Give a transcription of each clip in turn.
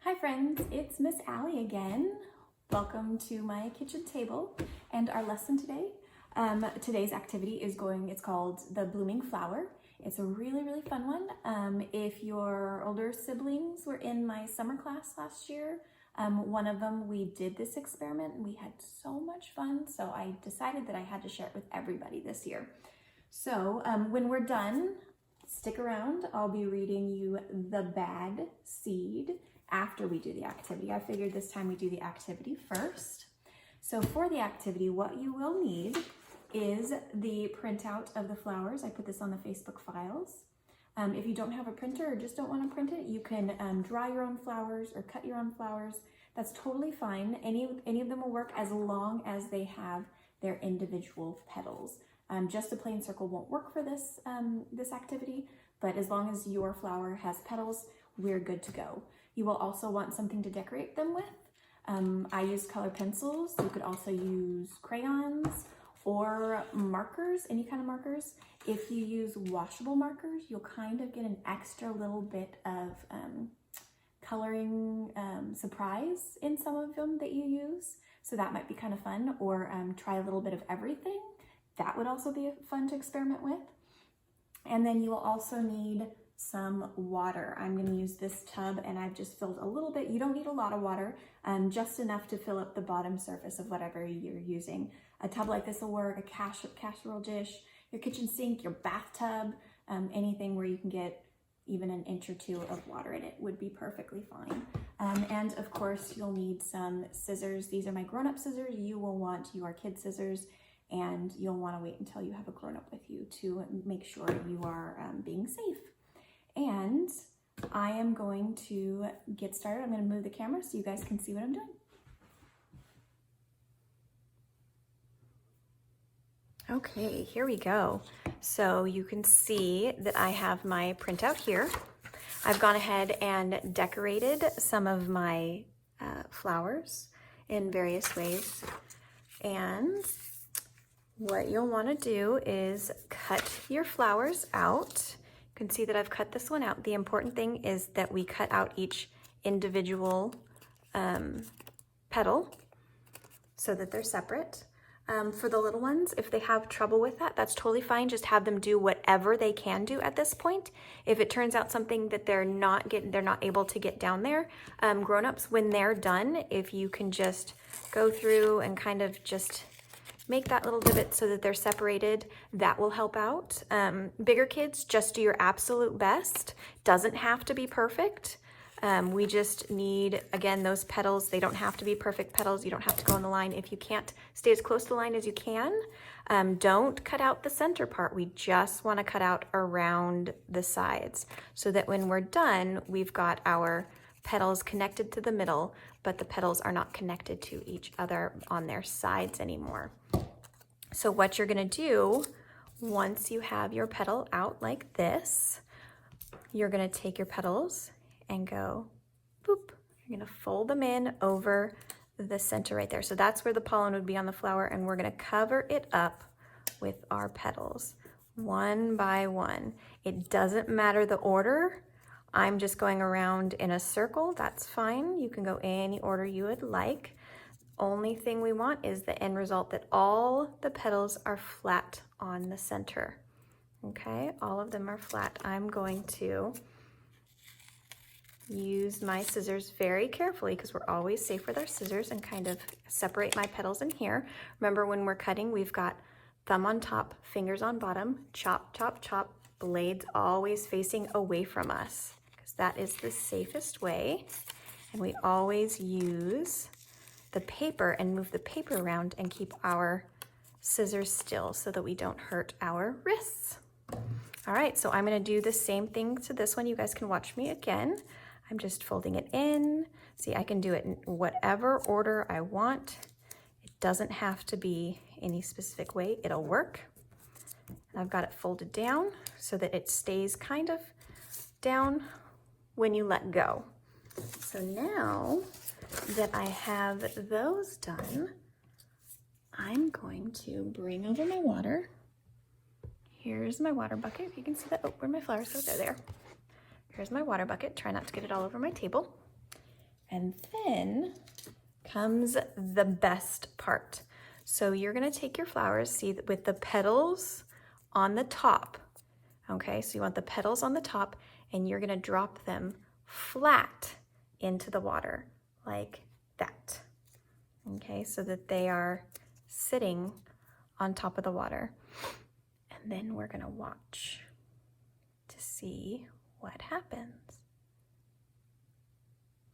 Hi friends, it's Miss Allie again. Welcome to my kitchen table and our lesson today. Today's activity it's called the blooming flower. It's a really fun one. If your older siblings were in my summer class last year, one of them, we did this experiment and we had so much fun. So I decided that I had to share it with everybody this year. So when we're done, stick around. I'll be reading you the bad seed after we do the activity. I figured this time we do the activity first. So for the activity, what you will need is the printout of the flowers. I put this on the Facebook files. If you don't have a printer or just don't want to print it, you can draw your own flowers or cut your own flowers. That's totally fine. Any of them will work as long as they have their individual petals. Just a plain circle won't work for this, this activity, but as long as your flower has petals, we're good to go. You will also want something to decorate them with. I use color pencils. You could also use crayons or markers, any kind of markers. If you use washable markers, you'll kind of get an extra little bit of coloring surprise in some of them that you use. So that might be kind of fun, or try a little bit of everything. That would also be fun to experiment with. And then you will also need some water. I'm going to use this tub and I've just filled a little bit. You don't need a lot of water, just enough to fill up the bottom surface of whatever you're using. A tub like this will work, a casserole dish, your kitchen sink, your bathtub, anything where you can get even an inch or two of water in it would be perfectly fine. And of course you'll need some scissors. These are my grown-up scissors. You will want your kid scissors, and you'll want to wait until you have a grown-up with you to make sure you are being safe. And I am going to get started. I'm going to move the camera so you guys can see what I'm doing. Okay, here we go. So you can see that I have my printout here. I've gone ahead and decorated some of my flowers in various ways. And what you'll want to do is cut your flowers out. You can see that I've cut this one out. The important thing is that we cut out each individual petal so that they're separate. For the little ones, if they have trouble with that, that's totally fine. Just have them do whatever they can do at this point. If it turns out something that they're not able to get down there, grown-ups, when they're done, if you can just go through and kind of just make that little divot so that they're separated, that will help out. Bigger kids, just do your absolute best. Doesn't have to be perfect. We just need, again, those petals. They don't have to be perfect petals. You don't have to go on the line. If you can't, stay as close to the line as you can. Don't cut out the center part. We just want to cut out around the sides so that when we're done, we've got our petals connected to the middle, but the petals are not connected to each other on their sides anymore. So what you're going to do, once you have your petal out like this, you're going to take your petals and go boop. You're going to fold them in over the center right there. So that's where the pollen would be on the flower, and we're going to cover it up with our petals one by one. It doesn't matter the order. I'm just going around in a circle. That's fine. You can go any order you would like. Only thing we want is the end result that all the petals are flat on the center. Okay, all of them are flat. I'm going to use my scissors very carefully because we're always safe with our scissors, and kind of separate my petals in here. Remember, when we're cutting, we've got thumb on top, fingers on bottom, chop, chop, chop, blades always facing away from us because that is the safest way. And we always use the paper and move the paper around and keep our scissors still so that we don't hurt our wrists. All right, so I'm going to do the same thing to this one. You guys can watch me again. I'm just folding it in. See, I can do it in whatever order I want. It doesn't have to be any specific way. It'll work. I've got it folded down so that it stays kind of down when you let go. So now that I have those done, I'm going to bring over my water. Here's my water bucket. If you can see that, oh, where my flowers go, they're there. Here's my water bucket. Try not to get it all over my table. And then comes the best part. So you're gonna take your flowers, see, with the petals on the top. Okay, so you want the petals on the top, and you're gonna drop them flat into the water like that. Okay, so that they are sitting on top of the water. And then we're gonna watch to see what happens.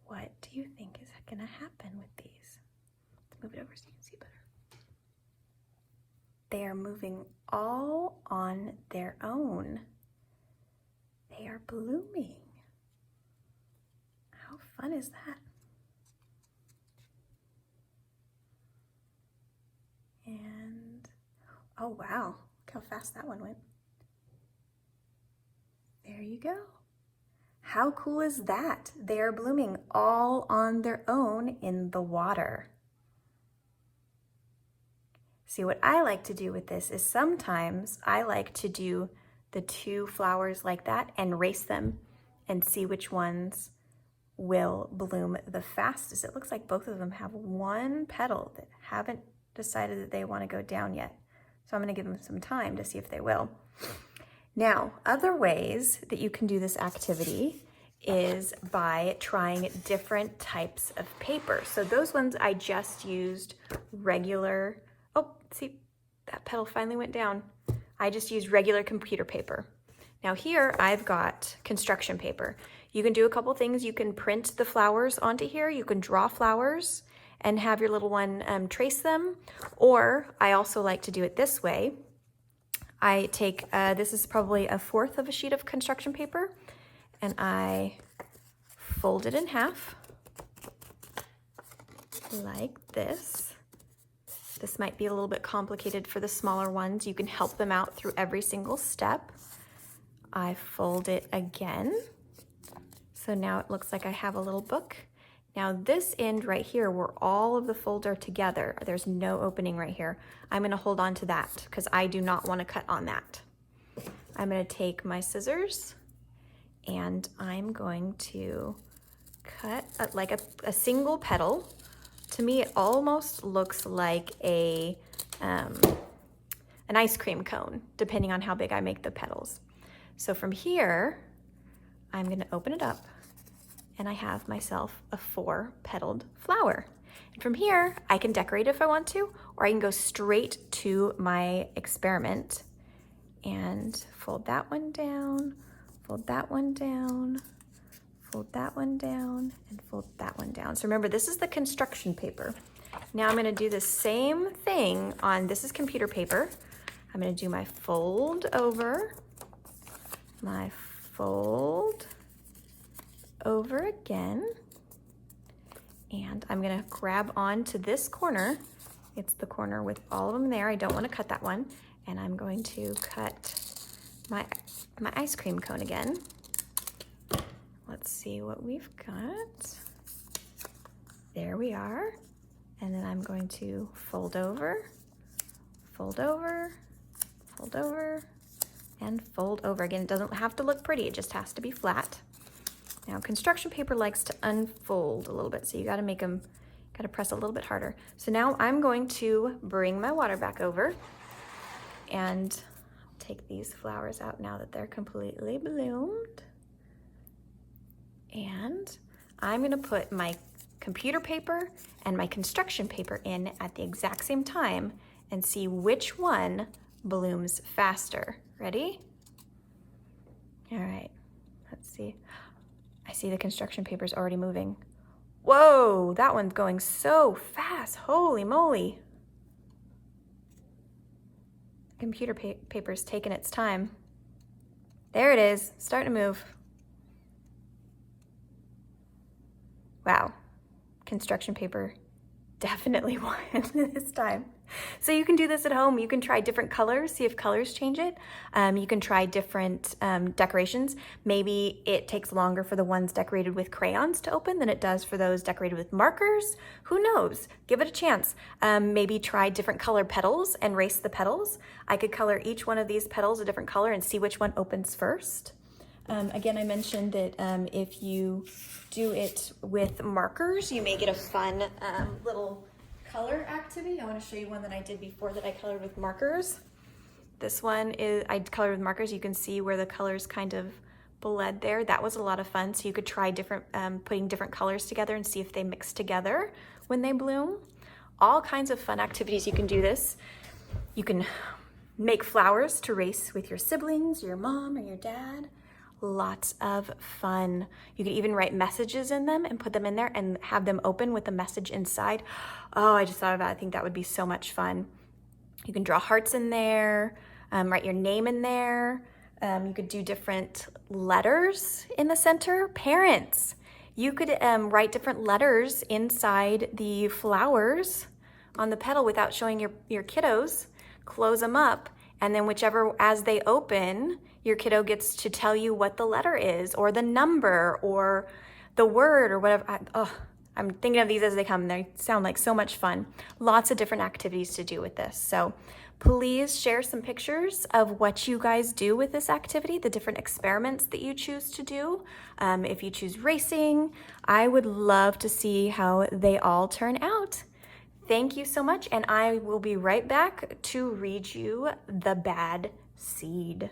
What do you think is gonna happen with these? Let's move it over so you can see better. They are moving all on their own. They are blooming. How fun is that? And, oh wow, look how fast that one went. There you go. How cool is that? They are blooming all on their own in the water. See, what I like to do with this is sometimes I like to do the two flowers like that and race them and see which ones will bloom the fastest. It looks like both of them have one petal that haven't decided that they want to go down yet. So I'm going to give them some time to see if they will. Now, other ways that you can do this activity is by trying different types of paper. So those ones I just used regular, oh, see, that petal finally went down. I just used regular computer paper. Now here I've got construction paper. You can do a couple things. You can print the flowers onto here. You can draw flowers and have your little one trace them. Or I also like to do it this way. I take, this is probably 1/4 of a sheet of construction paper, and I fold it in half like this. This might be a little bit complicated for the smaller ones. You can help them out through every single step. I fold it again. So now it looks like I have a little book. Now this end right here where all of the folds are together, there's no opening right here. I'm gonna hold on to that because I do not wanna cut on that. I'm gonna take my scissors and I'm going to cut like a single petal. To me, it almost looks like an ice cream cone, depending on how big I make the petals. So from here, I'm gonna open it up and I have myself a 4-petaled flower. And from here, I can decorate if I want to, or I can go straight to my experiment and fold that one down, fold that one down, fold that one down, and fold that one down. So remember, this is the construction paper. Now I'm gonna do the same thing on, this is computer paper. I'm gonna do my fold over, my fold over again, and I'm gonna grab on to this corner. It's the corner with all of them there. I don't wanna cut that one. And I'm going to cut my ice cream cone again. Let's see what we've got. There we are. And then I'm going to fold over, fold over, fold over, and fold over. Again, it doesn't have to look pretty, it just has to be flat. Now, construction paper likes to unfold a little bit, so you gotta make them, gotta press a little bit harder. So now I'm going to bring my water back over and take these flowers out now that they're completely bloomed. And I'm gonna put my computer paper and my construction paper in at the exact same time and see which one blooms faster. Ready? All right, let's see. I see the construction paper is already moving. Whoa, that one's going so fast, holy moly. The computer paper's taking its time. There it is, starting to move. Wow, construction paper definitely won this time. So you can do this at home. You can try different colors, see if colors change it. You can try different decorations. Maybe it takes longer for the ones decorated with crayons to open than it does for those decorated with markers. Who knows? Give it a chance. Maybe try different color petals and race the petals. I could color each one of these petals a different color and see which one opens first. Again, I mentioned that if you do it with markers, you may get a fun little color activity. I want to show you one that I did before that I colored with markers. This one is I colored with markers. You can see where the colors kind of bled there. That was a lot of fun. So you could try different, putting different colors together and see if they mix together when they bloom. All kinds of fun activities you can do this. You can make flowers to race with your siblings, your mom or your dad. Lots of fun. You can even write messages in them and put them in there and have them open with the message inside. Oh, I just thought about it. I think that would be so much fun. You can draw hearts in there, write your name in there. You could do different letters in the center. Parents, you could write different letters inside the flowers on the petal without showing your kiddos. Close them up, and then whichever, as they open, your kiddo gets to tell you what the letter is, or the number, or the word, or whatever. I'm thinking of these as they come. They sound like so much fun. Lots of different activities to do with this. So please share some pictures of what you guys do with this activity, the different experiments that you choose to do. If you choose racing, I would love to see how they all turn out. Thank you so much, and I will be right back to read you The Bad Seed.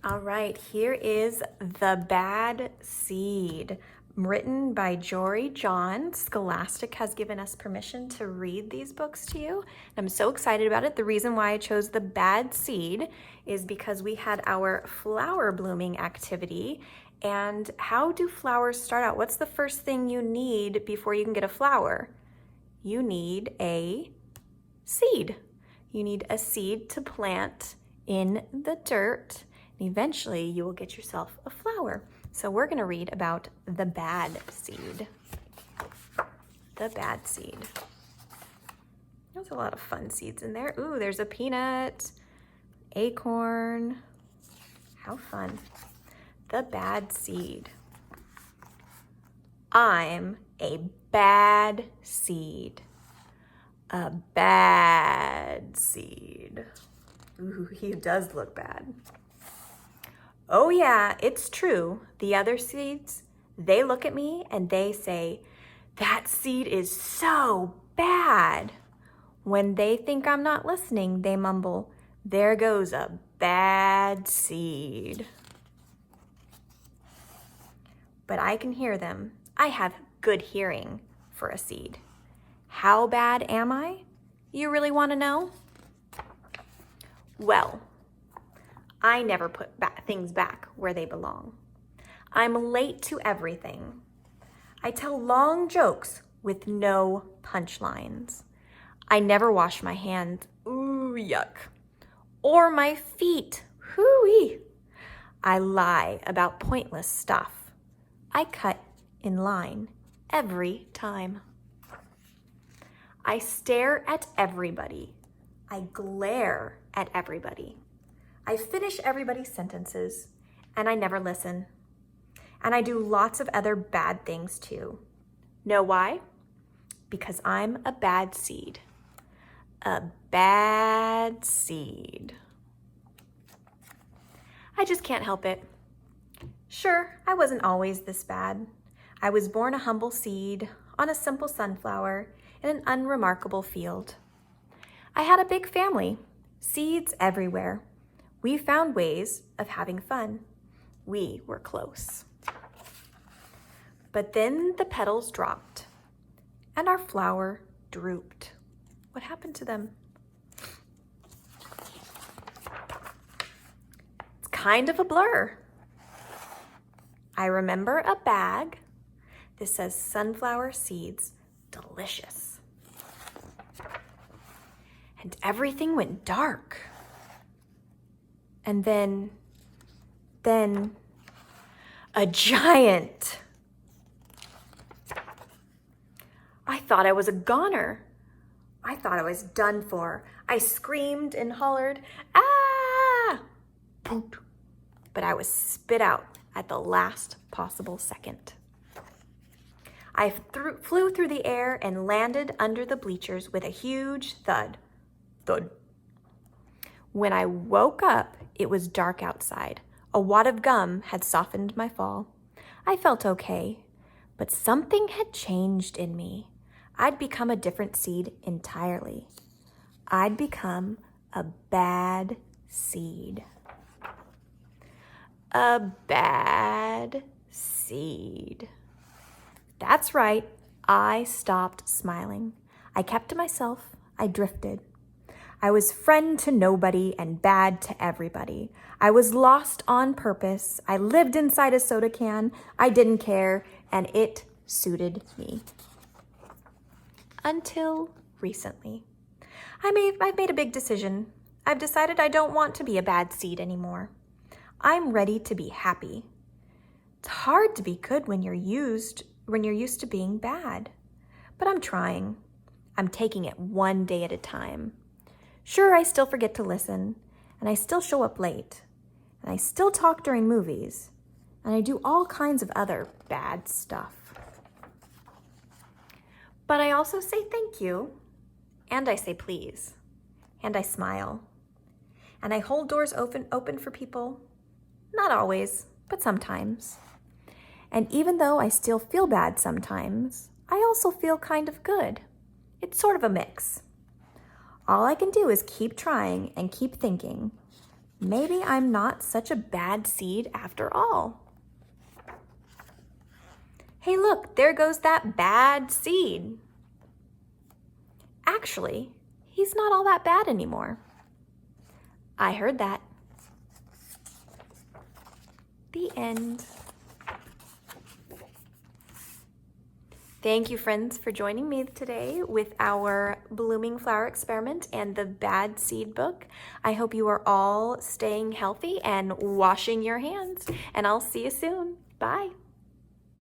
All right, here is The Bad Seed, written by Jory John. Scholastic has given us permission to read these books to you. I'm so excited about it. The reason why I chose The Bad Seed is because we had our flower blooming activity. And how do flowers start out? What's the first thing you need before you can get a flower? You need a seed. You need a seed to plant in the dirt. And eventually you will get yourself a flower. So we're going to read about the bad seed. The bad seed. There's a lot of fun seeds in there. Ooh, there's a peanut, acorn. How fun. The bad seed. I'm a bad seed. A bad seed. Ooh, he does look bad. Oh yeah, it's true. The other seeds, they look at me and they say, that seed is so bad. When they think I'm not listening, they mumble, there goes a bad seed. But I can hear them. I have good hearing for a seed. How bad am I? You really want to know? Well, I never put things back where they belong. I'm late to everything. I tell long jokes with no punchlines. I never wash my hands. Ooh, yuck. Or my feet. Hooey. I lie about pointless stuff. I cut in line every time. I stare at everybody. I glare at everybody. I finish everybody's sentences, and I never listen. And I do lots of other bad things too. Know why? Because I'm a bad seed. A bad seed. I just can't help it. Sure, I wasn't always this bad. I was born a humble seed on a simple sunflower in an unremarkable field. I had a big family, seeds everywhere. We found ways of having fun. We were close. But then the petals dropped and our flower drooped. What happened to them? It's kind of a blur. I remember a bag that says sunflower seeds, delicious. And everything went dark. And then a giant. I thought I was a goner. I thought I was done for. I screamed and hollered, ah! But I was spit out at the last possible second. I flew through the air and landed under the bleachers with a huge thud. Thud. When I woke up, It was dark outside. A wad of gum had softened my fall. I felt okay, but something had changed in me. I'd become a different seed entirely. I'd become a bad seed. A bad seed. That's right. I stopped smiling. I kept to myself. I drifted. I was friend to nobody and bad to everybody. I was lost on purpose. I lived inside a soda can. I didn't care, and it suited me. Until recently. I've made a big decision. I've decided I don't want to be a bad seed anymore. I'm ready to be happy. It's hard to be good when you're used to being bad. But I'm trying. I'm taking it one day at a time. Sure, I still forget to listen, and I still show up late, and I still talk during movies, and I do all kinds of other bad stuff. But I also say thank you, and I say please, and I smile, and I hold doors open for people. Not always, but sometimes. And even though I still feel bad sometimes, I also feel kind of good. It's sort of a mix. All I can do is keep trying and keep thinking, maybe I'm not such a bad seed after all. Hey, look, there goes that bad seed. Actually, he's not all that bad anymore. I heard that. The end. Thank you, friends, for joining me today with our Blooming Flower Experiment and the Bad Seed book. I hope you are all staying healthy and washing your hands, and I'll see you soon. Bye.